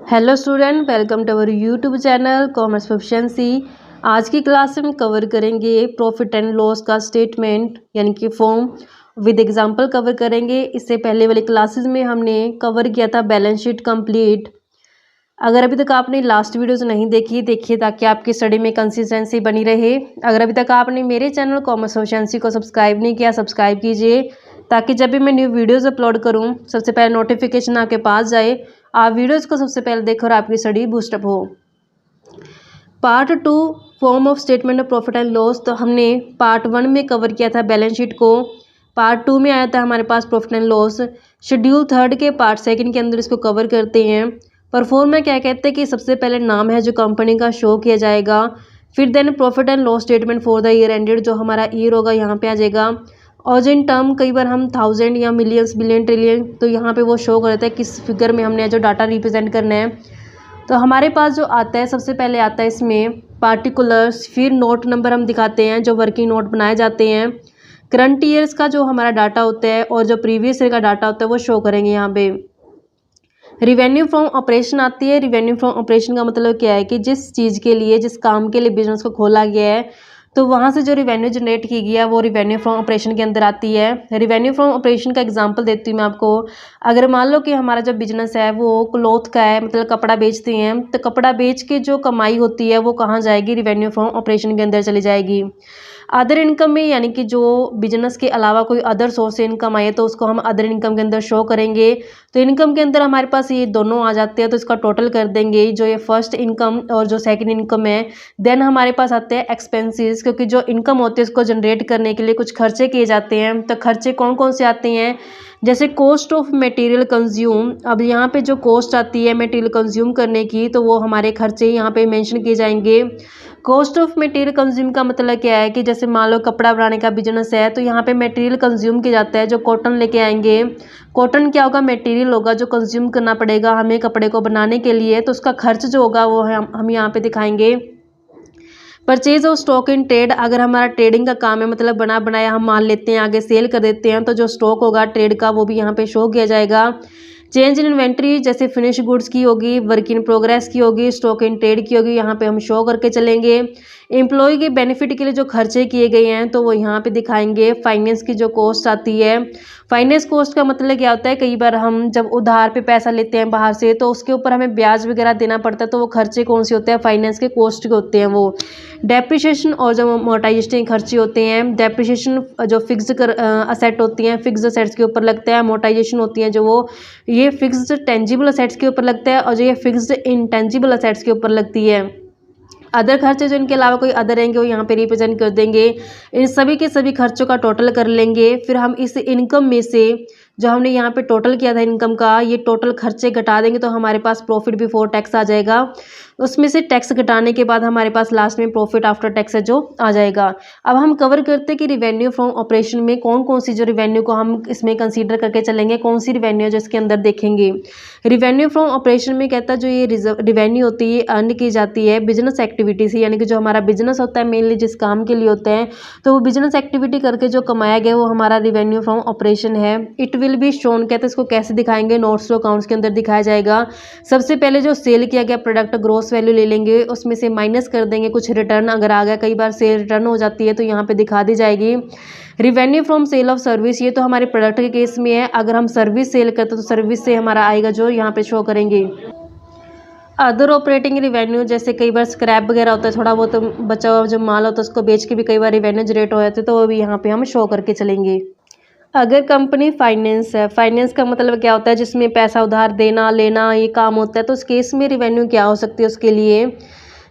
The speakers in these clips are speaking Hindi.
Hello student, welcome to our YouTube channel commerce proficiency. आज की क्लास में हम कवर करेंगे प्रॉफिट एंड लॉस का स्टेटमेंट यानी कि फॉर्म विद एग्जांपल कवर करेंगे। इससे पहले वाली क्लासेस में हमने कवर किया था बैलेंस शीट कंप्लीट। अगर अभी तक आपने लास्ट वीडियोस नहीं देखी देखिए, ताकि आपकी स्टडी में कंसिस्टेंसी बनी रहे। अगर अभी तक आपने मेरे चैनल कॉमर्स प्रोफिशिएंसी को सब्सक्राइब नहीं किया, सब्सक्राइब कीजिए, ताकि जब भी मैं न्यू वीडियोस अपलोड करूं सबसे पहले नोटिफिकेशन आपके पास जाए, आप वीडियोस को सबसे पहले देखो और आपकी स्टडी बूस्टअप हो। Part 2 form of statement of profit and loss. तो हमने पार्ट 1 में कवर किया था बैलेंस शीट को। पार्ट 2 में आया था हमारे पास प्रॉफिट एंड लॉस। शेड्यूल 3 के पार्ट 2 के अंदर इसको कवर करते हैं। परफॉर्म में क्या कहते हैं कि सबसे पहले नाम है जो कंपनी का शो किया जाएगा, फिर then profit and loss statement for the year ended, जो हमारा ईयर होगा यहाँ पे आ जाएगा। और जिन टर्म कई बार हम 1000 या मिलियंस, बिलियन, ट्रिलियन, तो यहाँ पे वो शो कर देता है किस फिगर में हमने जो डाटा रिप्रेजेंट करना है। तो हमारे पास जो आता है सबसे पहले आता है इसमें पार्टिकुलर्स, फिर नोट नंबर हम दिखाते हैं जो वर्किंग नोट बनाए जाते हैं। करंट ईयर्स का जो हमारा डाटा होता है और जो प्रीवियस ईयर का डाटा होता है वो शो करेंगे यहाँ पे। रिवेन्यू फ्रॉम ऑपरेशन आती है। रिवेन्यू फ्रॉम ऑपरेशन का मतलब क्या है कि जिस चीज़ के लिए, जिस काम के लिए बिजनेस को खोला गया है, तो वहाँ से जो रिवेन्यू जनरेट की गया वो रिवेन्यू फ्रॉम ऑपरेशन के अंदर आती है। रिवेन्यू फ्रॉम ऑपरेशन का एग्जांपल देती हूँ मैं आपको। अगर मान लो कि हमारा जो बिजनेस है वो क्लॉथ का है, मतलब कपड़ा बेचते हैं, तो कपड़ा बेच के जो कमाई होती है वो कहाँ जाएगी? रिवेन्यू फ्रॉम ऑपरेशन के अंदर चली जाएगी। अदर इनकम में यानी कि जो बिजनेस के अलावा कोई अदर सोर्स से इनकम आए तो उसको हम अदर इनकम के अंदर शो करेंगे। तो इनकम के अंदर हमारे पास ये दोनों आ जाते हैं, तो इसका टोटल कर देंगे जो ये फर्स्ट इनकम और जो सेकंड इनकम है। देन हमारे पास आते हैं एक्सपेंसेस, क्योंकि जो इनकम होती है उसको जनरेट करने के लिए कुछ खर्चे किए जाते हैं। तो खर्चे कौन कौन से आते हैं? जैसे कॉस्ट ऑफ मटेरियल कंज्यूम। अब यहाँ पे जो कॉस्ट आती है मटेरियल कंज्यूम करने की, तो वो हमारे खर्चे यहाँ पे मेंशन किए जाएंगे। कॉस्ट ऑफ मटेरियल कंज्यूम का मतलब क्या है कि जैसे मान लो कपड़ा बनाने का बिजनेस है, तो यहाँ पे मटेरियल कंज्यूम किया जाता है। जो कॉटन लेके आएंगे, कॉटन क्या होगा? मटेरियल होगा जो कंज्यूम करना पड़ेगा हमें कपड़े को बनाने के लिए, तो उसका खर्च जो होगा वो हम यहाँ पे दिखाएंगे। Purchase of stock in trade, अगर हमारा ट्रेडिंग का काम है, मतलब बना बनाया हम माल लेते हैं आगे सेल कर देते हैं, तो जो स्टॉक होगा ट्रेड का वो भी यहाँ पे शो किया जाएगा। चेंज इन इन्वेंट्री, जैसे फिनिश गुड्स की होगी, वर्क इन प्रोग्रेस की होगी, स्टॉक इन ट्रेड की होगी, यहाँ पे हम शो करके चलेंगे। एम्प्लॉय के बेनिफिट के लिए जो खर्चे किए गए हैं तो वो यहाँ पे दिखाएंगे। फाइनेंस की जो कॉस्ट आती है, फाइनेंस कॉस्ट का मतलब क्या होता है? कई बार हम जब उधार पे पैसा लेते हैं बाहर से, तो उसके ऊपर हमें ब्याज वगैरह देना पड़ता है, तो वो खर्चे कौन से होते हैं? फाइनेंस के कॉस्ट के होते हैं वो। डेप्रिसिएशन और जो मोटाइजेशन खर्चे होते हैं, डेप्रिसिएशन जो फिक्स्ड असेट होती हैं, फिक्स्ड असेट्स के ऊपर लगता है। मोटाइजेशन होती है जो वो ये फिक्स्ड टेंजिबल असेट्स के ऊपर लगता है, और जो ये फिक्स्ड इंटेंजिबल असेट्स के ऊपर लगती है। अदर खर्चे जो इनके अलावा कोई अदर रहेंगे वो यहाँ पे रिप्रेजेंट कर देंगे। इन सभी के सभी खर्चों का टोटल कर लेंगे। फिर हम इस इनकम में से जो हमने यहाँ पे टोटल किया था इनकम का, ये टोटल खर्चे घटा देंगे तो हमारे पास प्रॉफिट बिफोर टैक्स आ जाएगा। उसमें से टैक्स घटाने के बाद हमारे पास लास्ट में प्रॉफिट आफ्टर टैक्स है जो आ जाएगा। अब हम कवर करते हैं कि रिवेन्यू फ्रॉम ऑपरेशन में कौन कौन सी जो रिवेन्यू को हम इसमें कंसीडर करके चलेंगे, कौन सी रिवेन्यू जो इसके अंदर देखेंगे। रिवेन्यू फ्रॉम ऑपरेशन में कहता है जो ये रिवेन्यू होती है अर्न की जाती है बिजनेस एक्टिविटी से, यानी कि जो हमारा बिजनेस होता है मेनली जिस काम के लिए होता है, तो वो बिजनेस एक्टिविटी करके जो कमाया गया वो हमारा रिवेन्यू फ्रॉम ऑपरेशन है। इट विल बी शोन, कहते हैं इसको कैसे दिखाएंगे? नोट्स टू अकाउंट्स के अंदर दिखाया जाएगा। सबसे पहले जो सेल किया गया प्रोडक्ट ग्रोस वैल्यू ले लेंगे, उसमें से माइनस कर देंगे कुछ रिटर्न अगर आ गया, कई बार सेल रिटर्न हो जाती है तो यहाँ पे दिखा दी जाएगी। Revenue from sale of service, ये तो हमारे प्रोडक्ट के केस में है। अगर हम सर्विस सेल करते तो सर्विस से हमारा आएगा जो यहाँ पे शो करेंगे। अदर ऑपरेटिंग रिवेन्यू, जैसे कई बार स्क्रैप वगैरह होता है, थोड़ा बहुत बचा हुआ जो माल होता है उसको बेच के भी कई बार रिवेन्यू जनरेट हो जाते हैं, तो वो भी यहाँ पे हम शो करके चलेंगे। अगर कंपनी फाइनेंस है, फाइनेंस का मतलब क्या होता है? जिसमें पैसा उधार देना लेना ये काम होता है, तो उस केस में रिवेन्यू क्या हो सकती है उसके लिए?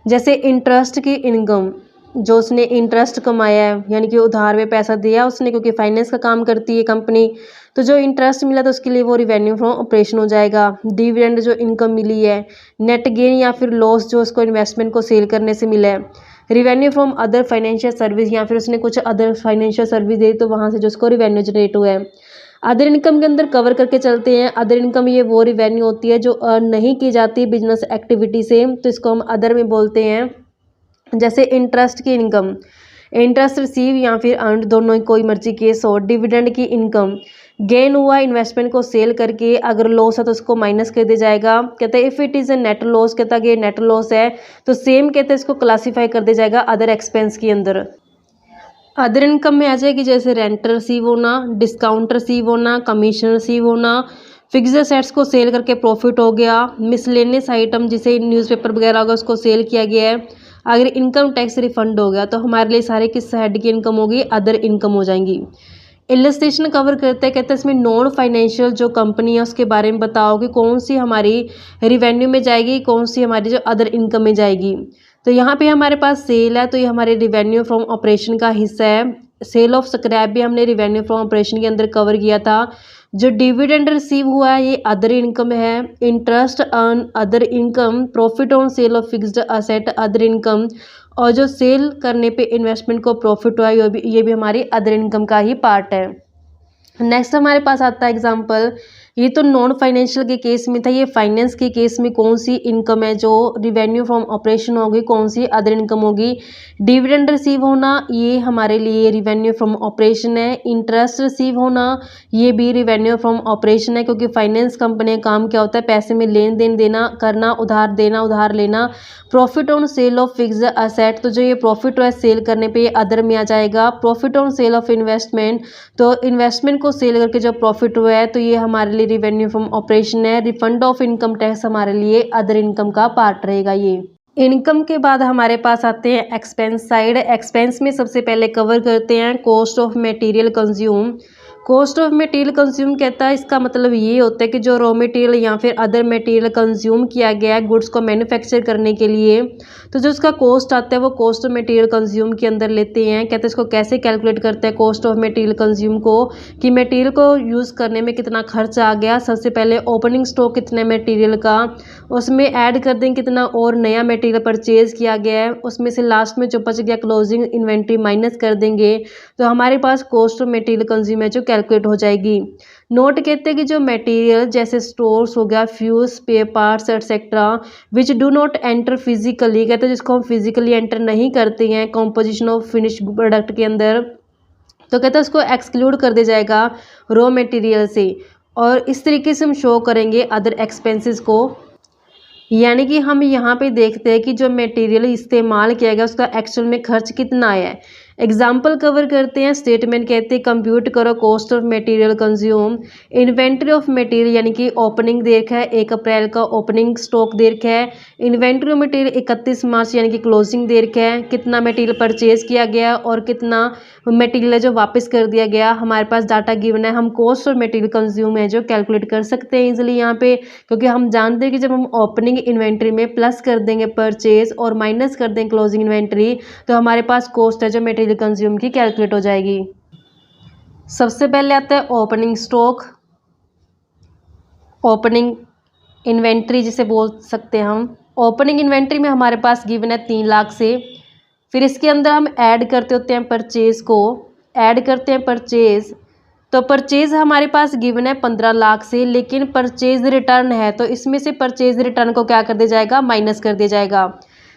जैसे इंटरेस्ट की इनकम, जो उसने इंटरेस्ट कमाया है यानी कि उधार में पैसा दिया उसने, क्योंकि फाइनेंस का काम करती है कंपनी, तो जो इंटरेस्ट मिला तो उसके लिए वो रिवेन्यू फ्रॉम ऑपरेशन हो जाएगा। डिविडेंड जो इनकम मिली है, नेट गेन या फिर लॉस जो उसको इन्वेस्टमेंट को सेल करने से मिला है। Revenue from other financial service, या फिर उसने कुछ अदर फाइनेंशियल सर्विस दी तो वहाँ से जो उसको रिवेन्यू जनरेट हुआ है। अदर इनकम के अंदर कवर करके चलते हैं। अदर इनकम ये वो रिवेन्यू होती है जो अर्न नहीं की जाती बिजनेस एक्टिविटी से, तो इसको हम अदर में बोलते हैं। जैसे इंटरेस्ट की इनकम, इंटरेस्ट रिसीव या फिर अर्न, दोनों कोई मर्जी केस हो। डिविडेंड की इनकम, गेन हुआ इन्वेस्टमेंट को सेल करके, अगर लॉस है तो उसको माइनस कर दिया जाएगा। कहते हैं if it is a net loss, कहता है ये नेट लॉस है तो सेम कहते हैं इसको क्लासीफाई कर दिया जाएगा अदर एक्सपेंस के अंदर। अदर इनकम में आ जाएगी जैसे रेंट रिसीव होना, डिस्काउंट रिसीव होना, कमीशन रिसीव होना, फिक्स्ड असेट्स को सेल करके प्रॉफिट हो गया, मिसलेनियस आइटम जिसे न्यूज़पेपर वगैरह होगा उसको सेल किया गया है, अगर इनकम टैक्स रिफंड हो गया तो हमारे लिए सारे किस हेड की इनकम होगी, अदर इनकम हो जाएंगी। इलस्ट्रेशन कवर करते हैं, कहते हैं इसमें नॉन फाइनेंशियल जो कंपनी है उसके बारे में बताओ कि कौन सी हमारी रिवेन्यू में जाएगी, कौन सी हमारी जो अदर इनकम में जाएगी। तो यहाँ पे हमारे पास सेल है तो ये हमारे रिवेन्यू फ्रॉम ऑपरेशन का हिस्सा है। सेल ऑफ स्क्रैप भी हमने रिवेन्यू फ्रॉम ऑपरेशन के अंदर कवर किया था। जो डिविडेंड रिसीव हुआ है ये अदर इनकम है। Interest earn other income, profit on sale of fixed asset other income, और जो सेल करने पे इन्वेस्टमेंट को प्रॉफिट हुआ ये भी हमारी अदर इनकम का ही पार्ट है। नेक्स्ट हमारे पास आता है एग्जांपल, ये तो नॉन फाइनेंशियल के केस में था, ये फाइनेंस के केस में कौन सी इनकम है जो रिवेन्यू फ्रॉम ऑपरेशन होगी, कौन सी अदर इनकम होगी। डिविडेंड रिसीव होना ये हमारे लिए रिवेन्यू फ्रॉम ऑपरेशन है। इंटरेस्ट रिसीव होना ये भी रिवेन्यू फ्रॉम ऑपरेशन है, क्योंकि फाइनेंस कंपनी का काम क्या होता है, पैसे में लेन देन देना करना, उधार देना उधार लेना। Profit on sale of fixed asset, तो जो ये प्रॉफिट है सेल करने पे ये अदर में आ जाएगा। Profit on sale of investment, तो इन्वेस्टमेंट को सेल करके जो प्रॉफिट हुआ है तो ये हमारे लिए रिवेन्यू फ्रॉम ऑपरेशन है। रिफंड ऑफ इनकम टैक्स हमारे लिए अदर इनकम का पार्ट रहेगा। ये इनकम के बाद हमारे पास आते हैं एक्सपेंस साइड। एक्सपेंस में सबसे पहले कवर करते हैं cost of material consume. Cost of material consume कहता है इसका मतलब ये होता है कि जो रॉ मटेरियल या फिर अदर मटेरियल कंज्यूम किया गया है गुड्स को मैन्युफैक्चर करने के लिए, तो जो उसका कॉस्ट आता है वो कॉस्ट ऑफ मटेरियल कंज्यूम के अंदर लेते हैं। कहते हैं इसको कैसे कैलकुलेट करते हैं कॉस्ट ऑफ मटेरियल कंज्यूम को, कि मटेरियल को यूज़ करने में कितना खर्च आ गया। सबसे पहले ओपनिंग स्टॉक कितने मटेरियल का, उसमें ऐड कर देंगे कितना और नया मटेरियल परचेज किया गया है, उसमें से लास्ट में जो बच गया क्लोजिंग इन्वेंट्री माइनस कर देंगे, तो हमारे पास कॉस्ट ऑफ मटेरियल कंज्यूम है जो कैलकुलेट हो जाएगी। नोट कहते हैं कि जो मटेरियल जैसे स्टोर्स हो गया, fuse, spare parts etcetera which do not enter physically, कहते हैं जिसको हम फिजिकली एंटर नहीं करते हैं कंपोजिशन ऑफ फिनिश प्रोडक्ट के अंदर, तो कहते हैं उसको एक्सक्लूड कर दिया जाएगा रॉ मटेरियल से। और इस तरीके से हम शो करेंगे अदर एक्सपेंसेस को। यानी कि हम यहाँ पे देखते हैं कि जो मटेरियल इस्तेमाल किया गया उसका एक्चुअल में खर्च कितना आया है। एग्जाम्पल कवर करते हैं। स्टेटमेंट कहते हैं कंप्यूट करो cost of material consume. Inventory of material यानी कि ओपनिंग दे रखा है 1 अप्रैल का ओपनिंग स्टॉक दे रखा है। इन्वेंट्री ऑफ मटेरियल 31 मार्च यानी कि क्लोजिंग दे रखा है। कितना मटेरियल परचेज किया गया और कितना मटेरियल है जो वापस कर दिया गया, हमारे पास डाटा गिवन है। हम कॉस्ट ऑफ मटेरियल कंज्यूम है जो कैलकुलेट कर सकते हैं इजिली यहाँ पे, क्योंकि हम जानते हैं कि जब हम ओपनिंग इन्वेंट्री में प्लस कर देंगे परचेज और माइनस कर देंगे क्लोजिंग इन्वेंट्री, तो हमारे पास कॉस्ट है जो मटेरियल कंज्यूम की कैलकुलेट हो जाएगी। सबसे पहले आता है ओपनिंग स्टॉक, ओपनिंग इन्वेंट्री जिसे बोल सकते हैं हम। ओपनिंग इन्वेंट्री में हमारे पास गिवन है 3 लाख से, फिर इसके अंदर हम ऐड करते होते हैं परचेज को, ऐड करते हैं परचेज, तो परचेज हमारे पास गिवन है 15 लाख से, लेकिन परचेज रिटर्न है तो इसमें से परचेज रिटर्न को क्या कर दिया जाएगा, माइनस कर दिया जाएगा।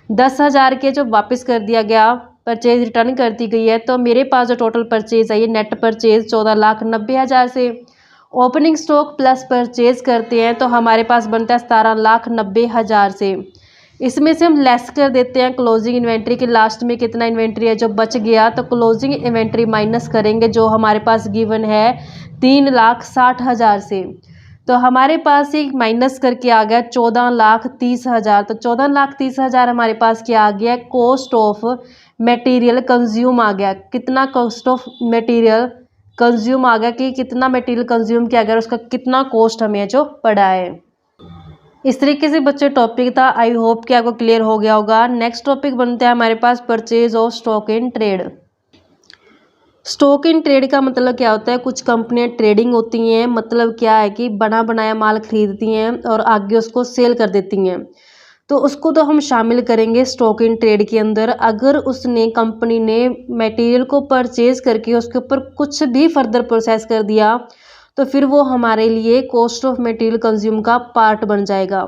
10,000 के जो वापस कर दिया गया, परचेज रिटर्न कर दी गई है, तो मेरे पास जो टोटल परचेज है ये नेट परचेज 14,90,000 से। ओपनिंग स्टॉक प्लस परचेज करते हैं तो हमारे पास बनता है 17,90,000 से। इसमें से हम लेस कर देते हैं क्लोजिंग इन्वेंट्री के, लास्ट में कितना इन्वेंट्री है जो बच गया, तो क्लोजिंग इन्वेंट्री माइनस करेंगे जो हमारे पास गिवन है 3,60,000 से। तो हमारे पास एक माइनस करके आ गया 14,30,000, तो 14,30,000 हमारे पास क्या आ गया, कॉस्ट ऑफ मटेरियल कंज्यूम आ गया। कितना कॉस्ट ऑफ मटेरियल कंज्यूम आ गया, कि कितना मटेरियल कंज्यूम किया गया, उसका कितना कॉस्ट हमें जो पड़ा है। इस तरीके से बच्चे टॉपिक था, आई होप कि आपको क्लियर हो गया होगा। नेक्स्ट टॉपिक बनता है हमारे पास purchase of stock in trade. Stock in trade का मतलब क्या होता है, कुछ कंपनियां ट्रेडिंग होती हैं, मतलब क्या है कि बना बनाया माल खरीदती हैं और आगे उसको सेल कर देती हैं, तो उसको तो हम शामिल करेंगे स्टॉक इन ट्रेड के अंदर। अगर उसने कंपनी ने मटेरियल को परचेज करके उसके ऊपर कुछ भी फर्दर प्रोसेस कर दिया तो फिर वो हमारे लिए कॉस्ट ऑफ मटेरियल कंज्यूम का पार्ट बन जाएगा।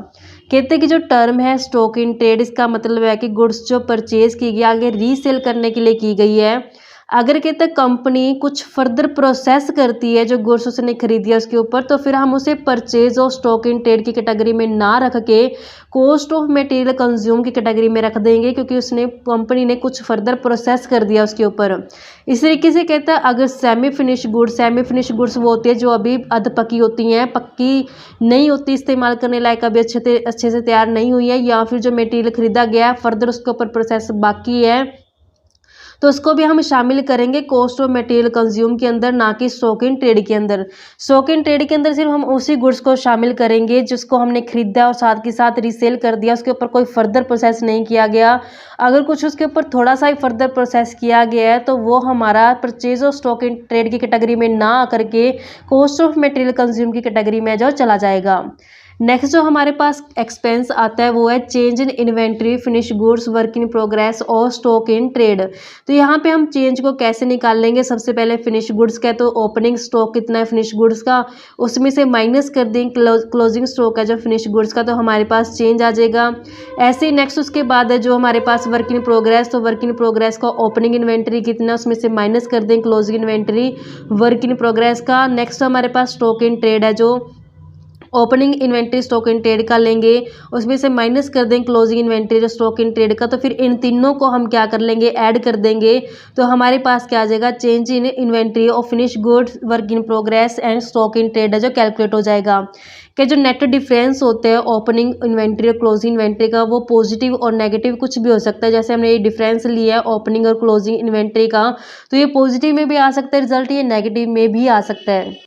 कहते हैं कि जो टर्म है स्टॉक इन ट्रेड, इसका मतलब है कि गुड्स जो परचेज की गई आगे रीसेल करने के लिए की गई है, अगर कहते हैं कंपनी कुछ फर्दर प्रोसेस करती है जो गुड्स उसने खरीदी है उसके ऊपर, तो फिर हम उसे परचेज और स्टॉक इन ट्रेड की कैटेगरी में ना रख के कॉस्ट ऑफ मटेरियल कंज्यूम की कैटेगरी में रख देंगे, क्योंकि उसने कंपनी ने कुछ फर्दर प्रोसेस कर दिया उसके ऊपर। इस तरीके से कहता है अगर सेमी फिनिश गुड्स वो होती है जो अभी अध पकी होती हैं, पक्की नहीं होती, इस्तेमाल करने लायक अभी अच्छे से तैयार नहीं हुई है, या फिर जो मटेरियल खरीदा गया है फर्दर उसके ऊपर प्रोसेस बाकी है, तो उसको भी हम शामिल करेंगे कॉस्ट ऑफ मटेरियल कंज्यूम के अंदर, ना कि स्टॉक इन ट्रेड के अंदर। स्टॉक इन ट्रेड के अंदर सिर्फ हम उसी गुड्स को शामिल करेंगे जिसको हमने खरीदा और साथ के साथ रीसेल कर दिया, उसके ऊपर कोई फर्दर प्रोसेस नहीं किया गया। अगर कुछ उसके ऊपर थोड़ा सा ही फर्दर प्रोसेस किया गया है तो वो हमारा परचेज और स्टॉक इन ट्रेड की कैटेगरी में ना आकर के कॉस्ट ऑफ मटेरियल कंज्यूम की कैटेगरी में जो चला जाएगा। नेक्स्ट जो हमारे पास एक्सपेंस आता है वो है change in inventory, finish goods, work in progress और स्टॉक इन ट्रेड। तो यहाँ पे हम चेंज को कैसे निकाल लेंगे, सबसे पहले फिनिश गुड्स का, तो ओपनिंग स्टॉक कितना है फिनिश गुड्स का, उसमें से माइनस कर देंगे क्लोजिंग स्टॉक है जो फिनिश गुड्स का, तो हमारे पास चेंज आ जाएगा। ऐसे ही नेक्स्ट उसके बाद है जो हमारे पास वर्क इन प्रोग्रेस, तो वर्क इन प्रोग्रेस का ओपनिंग इन्वेंट्री कितना, उसमें से माइनस कर देंगे closing inventory work in progress का। नेक्स्ट हमारे पास स्टॉक इन ट्रेड है जो opening inventory stock in trade का लेंगे, उसमें से माइनस कर देंगे क्लोजिंग इन्वेंट्री जो स्टॉक इन ट्रेड का, तो फिर इन तीनों को हम क्या कर लेंगे, ऐड कर देंगे, तो हमारे पास क्या आ जाएगा, change in inventory of finish goods, work in progress and stock in trade है जो कैलकुलेट हो जाएगा। कि जो नेट डिफरेंस होते हैं ओपनिंग इन्वेंट्री और क्लोजिंग इन्वेंट्री का, वो पॉजिटिव और नेगेटिव कुछ भी हो सकता है। जैसे हमने ये डिफरेंस लिया है ओपनिंग और क्लोजिंग इन्वेंट्री का, तो ये पॉजिटिव में भी आ सकता है रिजल्ट, ये नेगेटिव में भी आ सकता है।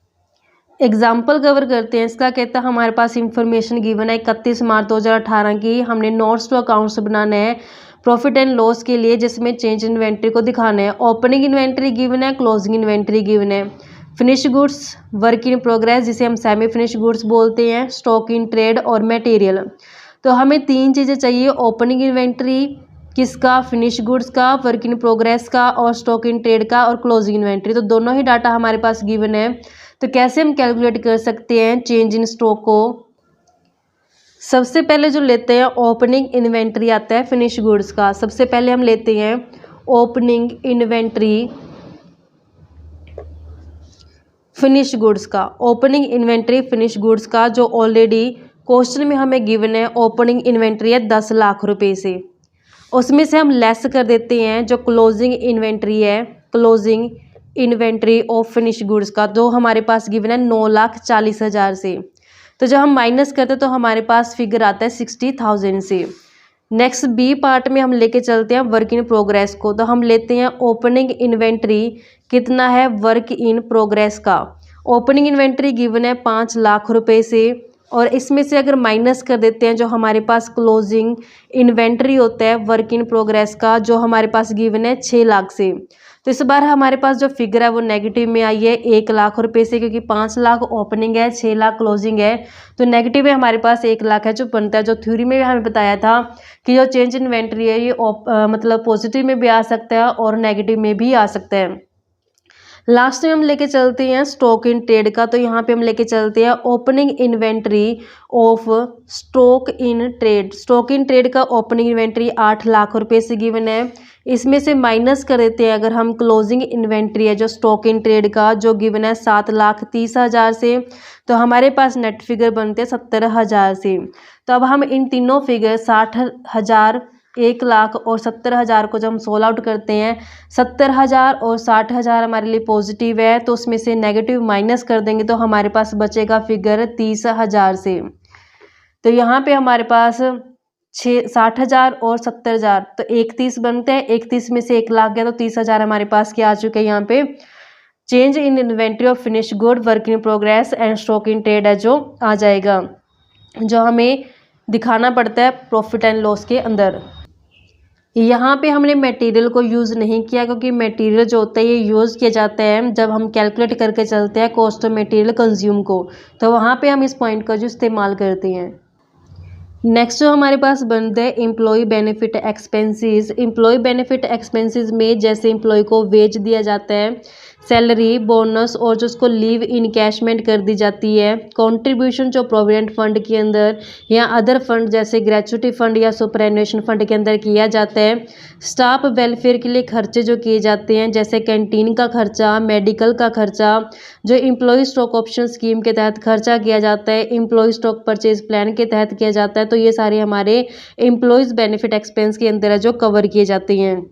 एग्जाम्पल कवर करते हैं इसका। कहता है हमारे पास इंफॉर्मेशन गिवन है 31 मार्च 2018 की, हमने नोट्स टू अकाउंट्स बनाना है प्रॉफिट एंड लॉस के लिए, जिसमें चेंज इन्वेंट्री को दिखाना है। ओपनिंग इन्वेंट्री गिवन है, क्लोजिंग इन्वेंट्री गिवन है, finish goods, work in progress जिसे हम सेमी फिनिश गुड्स बोलते हैं, स्टॉक इन ट्रेड और मटेरियल। तो हमें तीन चीज़ें चाहिए, ओपनिंग इन्वेंट्री किसका, फिनिश गुड्स का, वर्क इन प्रोग्रेस का और स्टॉक इन ट्रेड का और क्लोजिंग इन्वेंट्री। तो दोनों ही डाटा हमारे पास गिवन है। तो कैसे हम कैलकुलेट कर सकते हैं चेंज इन स्टॉक को। सबसे पहले जो लेते हैं ओपनिंग इन्वेंट्री आता है फिनिश गुड्स का। सबसे पहले हम लेते हैं ओपनिंग इन्वेंट्री फिनिश गुड्स का। ओपनिंग इन्वेंट्री फिनिश गुड्स का जो ऑलरेडी क्वेश्चन में हमें गिवन है, ओपनिंग इन्वेंट्री है 10 लाख रुपए से, उसमें से हम लेस कर देते हैं जो क्लोजिंग इन्वेंट्री है, closing inventory of finish goods का, जो हमारे पास गिवन है 9,40,000 से। तो जब हम माइनस करते हैं तो हमारे पास फिगर आता है 60,000 से। नेक्स्ट बी पार्ट में हम लेके चलते हैं वर्क इन प्रोग्रेस को। तो हम लेते हैं ओपनिंग इन्वेंट्री कितना है वर्क इन प्रोग्रेस का। ओपनिंग इन्वेंट्री गिवन है 5 लाख रुपए से, और इसमें से अगर माइनस कर देते हैं जो हमारे पास क्लोजिंग इन्वेंट्री होता है वर्क इन प्रोग्रेस का, जो हमारे पास गिवन है 6 लाख से। तो इस बार हमारे पास जो फिगर है वो नेगेटिव में आई है 1 लाख रुपए से, क्योंकि 5 लाख ओपनिंग है, 6 लाख क्लोजिंग है, तो नेगेटिव में हमारे पास 1 लाख है जो बनता है। जो थ्योरी में हमें बताया था कि जो चेंज इन्वेंट्री है ये मतलब पॉजिटिव में भी आ सकता है और नेगेटिव में भी आ सकता है। लास्ट में हम लेके चलते हैं स्टॉक इन ट्रेड का। तो यहाँ पे हम लेके चलते हैं opening inventory of stock in trade. Stock in trade का ओपनिंग इन्वेंट्री 8 लाख रुपए से गिवन है, इसमें से माइनस कर देते हैं अगर हम क्लोजिंग इन्वेंट्री है जो स्टॉक इन ट्रेड का, जो गिवन है 7,30,000 से, तो हमारे पास नेट फिगर बनते हैं 70,000 से। तो अब हम इन तीनों फिगर 60,000, 1 लाख और 70,000 को जब हम सोल्व आउट करते हैं, 70,000 और 60,000 हमारे लिए पॉजिटिव है, तो उसमें से नेगेटिव माइनस कर देंगे तो हमारे पास बचेगा फिगर 30,000 से। तो यहाँ पे हमारे पास 60,000 और 70,000, तो 31 बनते हैं, 31 में से 1 लाख गया तो 30,000 हमारे पास क्या आ चुके हैं यहाँ पे, change in inventory of finish good, work in progress and stock in trade है जो आ जाएगा, जो हमें दिखाना पड़ता है प्रॉफिट एंड लॉस के अंदर। यहाँ पे हमने मटेरियल को यूज़ नहीं किया, क्योंकि मटेरियल जो होता है ये यूज़ किया जाता है जब हम कैलकुलेट करके चलते हैं कॉस्ट ऑफ मटेरियल कंज्यूम को, तो वहाँ पे हम इस पॉइंट का जो इस्तेमाल करते हैं। नेक्स्ट जो हमारे पास बनता है employ benefit expenses. Employ benefit expenses में जैसे एम्प्लॉय को वेज दिया जाता है, सैलरी, बोनस और जो उसको लीव इनकैशमेंट कर दी जाती है। कंट्रीब्यूशन जो प्रोविडेंट फंड के अंदर या अदर फंड जैसे ग्रेचुइटी फंड या सुपरएनुएशन फंड के अंदर किया जाता है। स्टाफ वेलफेयर के लिए खर्चे जो किए जाते हैं जैसे कैंटीन का खर्चा, मेडिकल का खर्चा, जो एम्प्लॉय स्टॉक ऑप्शन स्कीम के तहत खर्चा किया जाता है, एम्प्लॉय स्टॉक परचेज प्लान के तहत किया जाता है। तो ये सारे हमारे एम्प्लॉयज़ बेनिफिट एक्सपेंस के अंदर है जो कवर किए जाते हैं।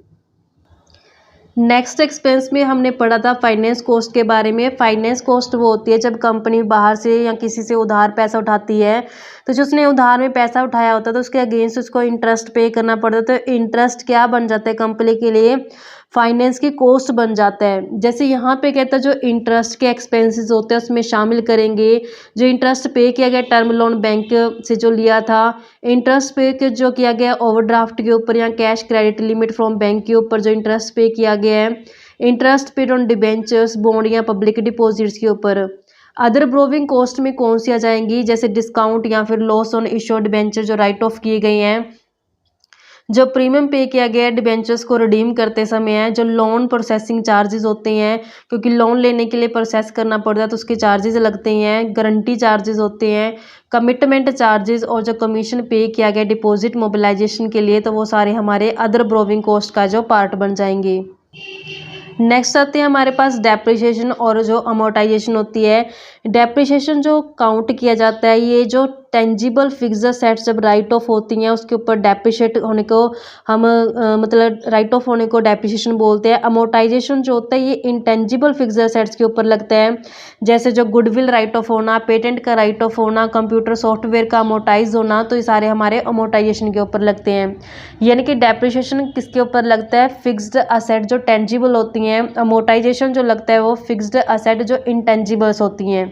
नेक्स्ट एक्सपेंस में हमने पढ़ा था फाइनेंस कॉस्ट के बारे में। फाइनेंस कॉस्ट वो होती है जब कंपनी बाहर से या किसी से उधार पैसा उठाती है, तो जो उसने उधार में पैसा उठाया होता है तो उसके अगेंस्ट उसको इंटरेस्ट पे करना पड़ता है। तो इंटरेस्ट क्या बन जाता है कंपनी के लिए, फाइनेंस की कॉस्ट बन जाता है। जैसे यहाँ पे कहता है जो इंटरेस्ट के एक्सपेंसेस होते हैं उसमें शामिल करेंगे जो इंटरेस्ट पे किया गया टर्म लोन बैंक से जो लिया था, इंटरेस्ट पे जो किया गया ओवरड्राफ्ट के ऊपर या cash credit limit from bank के ऊपर जो इंटरेस्ट पे किया गया है, interest paid on debentures, bond या पब्लिक डिपॉजिट्स के ऊपर। अदर ब्रोविंग कॉस्ट में कौन सी आ जाएंगी, जैसे डिस्काउंट या फिर लॉस ऑन इश्यू डिबेंचर जो राइट ऑफ किए गए हैं, जो प्रीमियम पे किया गया है डिबेंचर्स को रिडीम करते समय है, जो लोन प्रोसेसिंग चार्जेस होते हैं क्योंकि लोन लेने के लिए प्रोसेस करना पड़ता है तो उसके चार्जेस लगते हैं, गारंटी चार्जेस होते हैं, कमिटमेंट चार्जेस और जो कमीशन पे किया गया डिपॉजिट मोबिलाइजेशन के लिए, तो वो सारे हमारे अदर ब्रोविंग कॉस्ट का जो पार्ट बन जाएंगे। नेक्स्ट आते हैं हमारे पास डेप्रिसिएशन और जो अमोर्टाइजेशन होती है। डेप्रिसिएशन जो काउंट किया जाता है ये जो टेंजिबल फिक्स्ड असेट्स जब राइट ऑफ होती हैं उसके ऊपर डेप्रिशिएट होने को हम मतलब राइट ऑफ होने को डेप्रिसिएशन बोलते हैं। अमोर्टाइजेशन जो होता है ये इंटेंजिबल फिक्स्ड असेट्स के ऊपर लगता है, जैसे जो गुडविल राइट ऑफ होना, पेटेंट का राइट ऑफ होना, कंप्यूटर सॉफ्टवेयर का अमोर्टाइज होना, तो ये सारे हमारे अमोर्टाइजेशन के ऊपर लगते हैं। यानी कि डेप्रिसिएशन किसके ऊपर लगता है, फिक्स्ड असेट जो टेंजिबल होती हैं, अमोर्टाइजेशन जो लगता है वो फिक्स्ड असेट जो इंटेंजिबल्स होती हैं।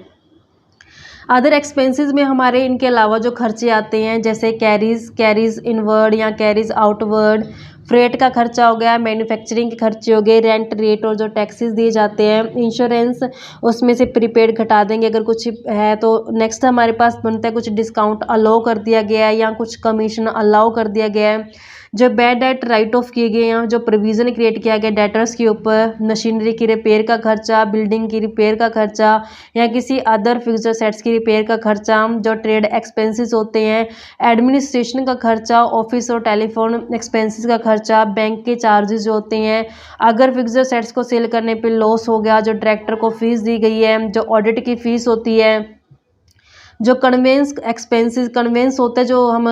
अदर एक्सपेंसेस में हमारे इनके अलावा जो खर्चे आते हैं जैसे कैरीज इनवर्ड या कैरीज आउटवर्ड, फ्रेट का खर्चा हो गया, मैन्युफैक्चरिंग के खर्चे हो गए, रेंट रेट और जो टैक्सेस दिए जाते हैं, इंश्योरेंस उसमें से प्रीपेड घटा देंगे अगर कुछ है तो। नेक्स्ट हमारे पास बनता है कुछ डिस्काउंट अलाउ कर दिया गया है या कुछ कमीशन अलाउ कर दिया गया है, जो बैड डेट राइट ऑफ किए गए हैं, जो प्रोविज़न क्रिएट किया गया डेटर्स के ऊपर, मशीनरी की रिपेयर का खर्चा, बिल्डिंग की रिपेयर का खर्चा या किसी अदर फिक्स्ड असेट्स की रिपेयर का खर्चा, जो ट्रेड एक्सपेंसेस होते हैं, एडमिनिस्ट्रेशन का खर्चा, ऑफिस और टेलीफोन एक्सपेंसेस का खर्चा, बैंक के चार्जेस जो होते हैं, अगर फिक्स्ड असेट्स को सेल करने पे लॉस हो गया जो डायरेक्टर को फीस दी गई है, जो ऑडिट की फीस होती है, जो कन्वेंस एक्सपेंसेस, कन्वेंस होता है जो हम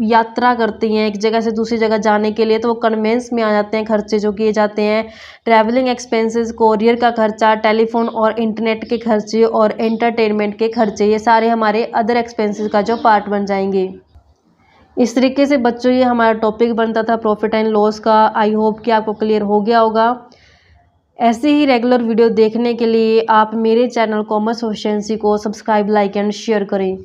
यात्रा करते हैं एक जगह से दूसरी जगह जाने के लिए तो वो कन्वेंस में आ जाते हैं खर्चे जो किए जाते हैं, ट्रैवलिंग एक्सपेंसेस, कोरियर का खर्चा, टेलीफोन और इंटरनेट के खर्चे और एंटरटेनमेंट के खर्चे, ये सारे हमारे अदर एक्सपेंसेस का जो पार्ट बन जाएंगे। इस तरीके से बच्चों ये हमारा टॉपिक बनता था प्रॉफिट एंड लॉस का। आई होप कि आपको क्लियर हो गया होगा। ऐसे ही रेगुलर वीडियो देखने के लिए आप मेरे चैनल कॉमर्स प्रोफिशिएंसी को सब्सक्राइब, लाइक एंड शेयर करें।